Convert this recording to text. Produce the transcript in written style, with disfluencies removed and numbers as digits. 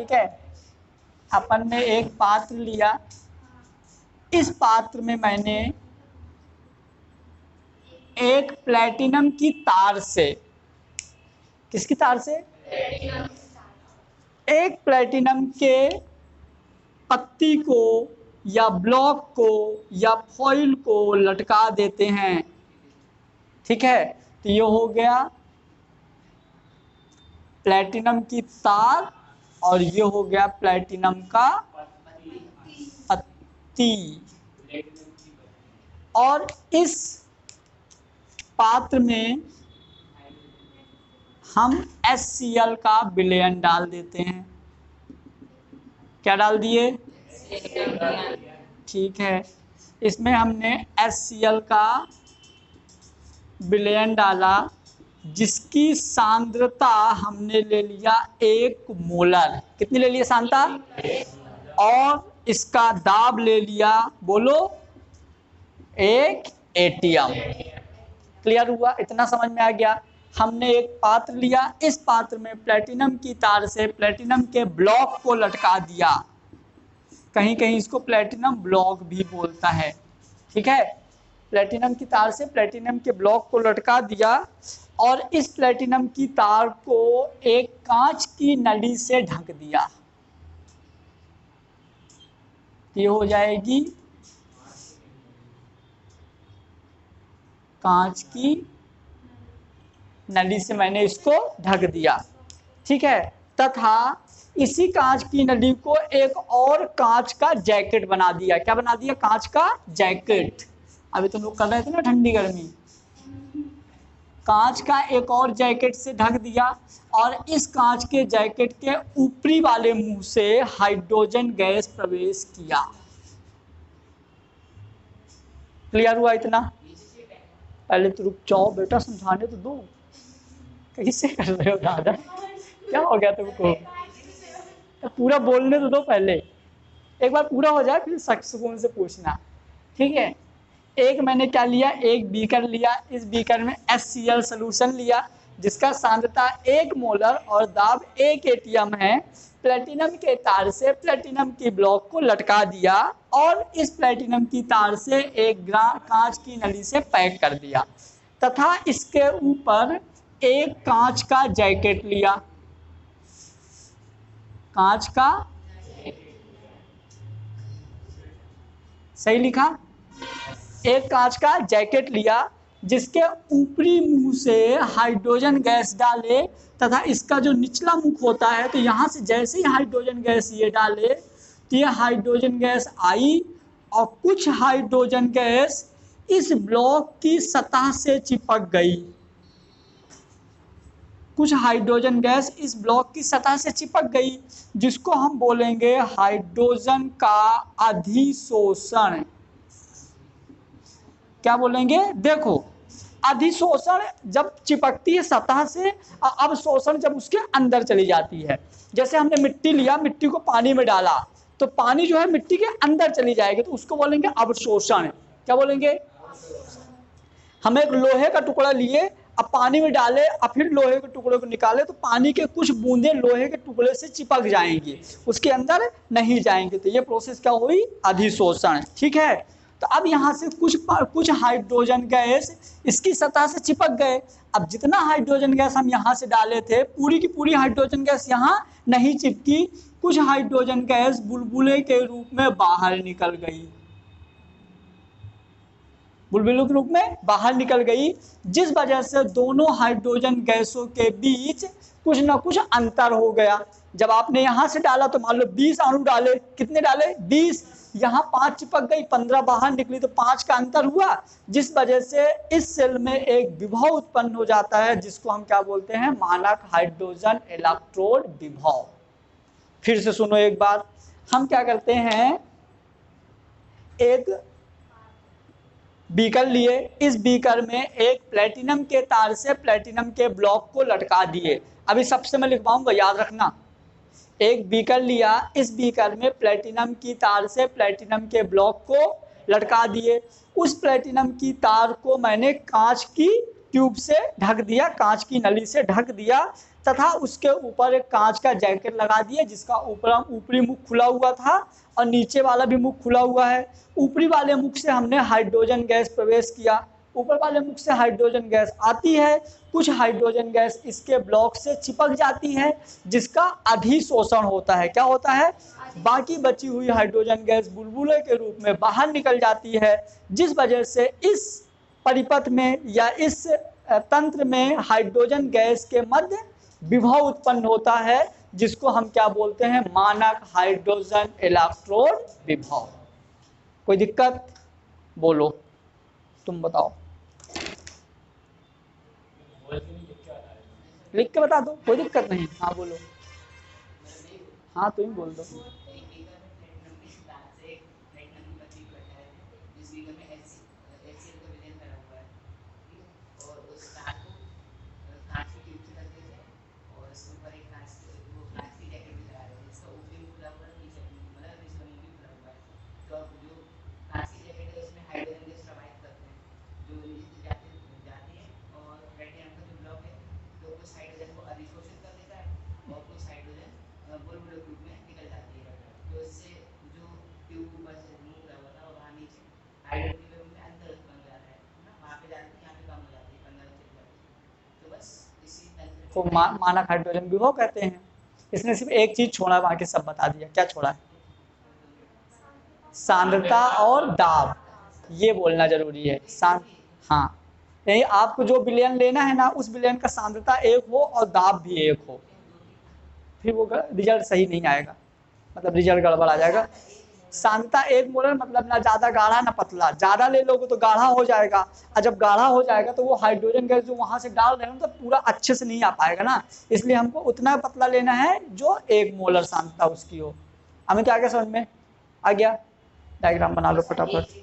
ठीक है। अपन ने एक पात्र लिया, इस पात्र में मैंने एक प्लेटिनम की तार से, किसकी तार से, एक प्लेटिनम के पत्ती को या ब्लॉक को या फॉइल को लटका देते हैं। ठीक है, तो ये हो गया प्लेटिनम की तार और ये हो गया प्लेटिनम का पत्ती। और इस पात्र में हम HCl का विलयन डाल देते हैं। क्या डाल दिए? ठीक है, इसमें हमने HCl का विलयन डाला, जिसकी सांद्रता हमने ले लिया 1 मोलर। कितनी ले लिया सांद्रता? और इसका दाब ले लिया, बोलो, 1 एटीएम। क्लियर हुआ? इतना समझ में आ गया? हमने एक पात्र लिया, इस पात्र में प्लेटिनम की तार से प्लेटिनम के ब्लॉक को लटका दिया, कहीं कहीं इसको प्लेटिनम ब्लॉक भी बोलता है। ठीक है, प्लेटिनम की तार से प्लेटिनम के ब्लॉक को लटका दिया और इस प्लेटिनम की तार को एक कांच की नली से ढक दिया। ये हो जाएगी कांच की नली से मैंने इसको ढक दिया। ठीक है, तथा इसी कांच की नली को एक और कांच का जैकेट बना दिया। क्या बना दिया? कांच का जैकेट। अभी तो लोग कर रहे थे ना ठंडी गर्मी, कांच का एक और जैकेट से ढक दिया और इस कांच के जैकेट के ऊपरी वाले मुंह से हाइड्रोजन गैस प्रवेश किया। क्लियर हुआ इतना? पहले तो रुक जाओ बेटा, समझाने तो दो, कैसे कर रहे हो दादा, क्या हो गया तुमको? तो पूरा बोलने तो दो, पहले एक बार पूरा हो जाए फिर सुकून से पूछना। ठीक है, एक मैंने क्या लिया, एक बीकर लिया, इस बीकर में HCl सोल्यूशन लिया जिसका सांद्रता 1 मोलर और दाब 1 एटीएम है। प्लेटिनम के तार से प्लेटिनम की ब्लॉक को लटका दिया और इस प्लेटिनम की तार से एक कांच की नली से पैक कर दिया तथा इसके ऊपर एक कांच का जैकेट लिया। कांच का, सही लिखा, एक कांच का जैकेट लिया जिसके ऊपरी मुंह से हाइड्रोजन गैस डाले तथा इसका जो निचला मुख होता है, तो यहाँ से जैसे ही हाइड्रोजन गैस ये डाले तो ये हाइड्रोजन गैस आई और कुछ हाइड्रोजन गैस इस ब्लॉक की सतह से चिपक गई। कुछ हाइड्रोजन गैस इस ब्लॉक की सतह से चिपक गई, जिसको हम बोलेंगे हाइड्रोजन का अधिशोषण। क्या बोलेंगे? देखो, अधिशोषण जब चिपकती है सतह से, अब शोषण जब उसके अंदर चली जाती है। जैसे हमने मिट्टी लिया, मिट्टी को पानी में डाला तो पानी जो है मिट्टी के अंदर चली जाएगी, तो उसको बोलेंगे अवशोषण। क्या बोलेंगे? हम एक लोहे का टुकड़ा लिए, अब पानी में डाले, अब फिर लोहे के टुकड़े को निकाले तो पानी के कुछ बूंदे लोहे के टुकड़े से चिपक जाएंगी, उसके अंदर नहीं जाएंगे, तो ये प्रोसेस क्या हुई? अधिशोषण। ठीक है, तो अब यहाँ से कुछ हाइड्रोजन गैस इसकी सतह से चिपक गए। अब जितना हाइड्रोजन गैस हम यहाँ से डाले थे, पूरी की पूरी हाइड्रोजन गैस यहाँ नहीं चिपकी, कुछ हाइड्रोजन गैस बुलबुले के रूप में बाहर निकल गई, बुलबुलों के रूप में बाहर निकल गई, जिस वजह से दोनों हाइड्रोजन गैसों के बीच कुछ ना कुछ अंतर हो गया। जब आपने यहाँ से डाला तो मान लो 20 अणु डाले, कितने डाले? 20, यहाँ 5 चिपक गई, 15 बाहर निकली, तो 5 का अंतर हुआ, जिस वजह से इस सेल में एक विभव उत्पन्न हो जाता है, जिसको हम क्या बोलते हैं? मानक हाइड्रोजन इलेक्ट्रोड विभव। फिर से सुनो एक बार, हम क्या करते हैं, एक बीकर लिए, इस बीकर में एक प्लेटिनम के तार से प्लेटिनम के ब्लॉक को लटका दिए। अभी सबसे मैं लिखवाऊंगा, याद रखना। एक बीकर लिया, इस बीकर में प्लेटिनम की तार से प्लेटिनम के ब्लॉक को लटका दिए, उस प्लेटिनम की तार को मैंने कांच की ट्यूब से ढक दिया, कांच की नली से ढक दिया तथा उसके ऊपर एक कांच का जैकेट लगा दिया जिसका ऊपरी मुख खुला हुआ था और नीचे वाला भी मुख खुला हुआ है। ऊपरी वाले मुख से हमने हाइड्रोजन गैस प्रवेश किया, ऊपर वाले मुख से हाइड्रोजन गैस आती है, कुछ हाइड्रोजन गैस इसके ब्लॉक से चिपक जाती है जिसका अधिशोषण होता है। क्या होता है? बाकी बची हुई हाइड्रोजन गैस बुलबुले के रूप में बाहर निकल जाती है, जिस वजह से इस परिपथ में या इस तंत्र में हाइड्रोजन गैस के मध्य विभव उत्पन्न होता है, जिसको हम क्या बोलते हैं? मानक हाइड्रोजन इलेक्ट्रोड विभव। कोई दिक्कत? बोलो, तुम बताओ, लिख के बता दो, कोई दिक्कत नहीं। हाँ बोलो, हाँ तुम बोल दो। को मानक हाइड्रोजन विभव कहते हैं। इसने सिर्फ एक चीज छोड़ा, बाकी सब बता दिया। क्या छोड़ा है? सांद्रता और दाब, ये बोलना जरूरी है। हाँ, यही आपको जो विलयन लेना है ना, उस विलयन का सांद्रता एक हो और दाब भी एक हो, फिर वो रिजल्ट सही नहीं आएगा, मतलब रिजल्ट गड़बड़ आ जाएगा। सांद्रता एक मोलर मतलब ना ज्यादा गाढ़ा ना पतला, ज्यादा ले लोगे तो गाढ़ा हो जाएगा, और जब गाढ़ा हो जाएगा तो वो हाइड्रोजन गैस जो वहां से डाल रहे हो तो पूरा अच्छे से नहीं आ पाएगा ना, इसलिए हमको उतना पतला लेना है जो 1 मोलर सांद्रता उसकी हो। हमें क्या समझ में आ गया? डायग्राम बना लो फटाफट।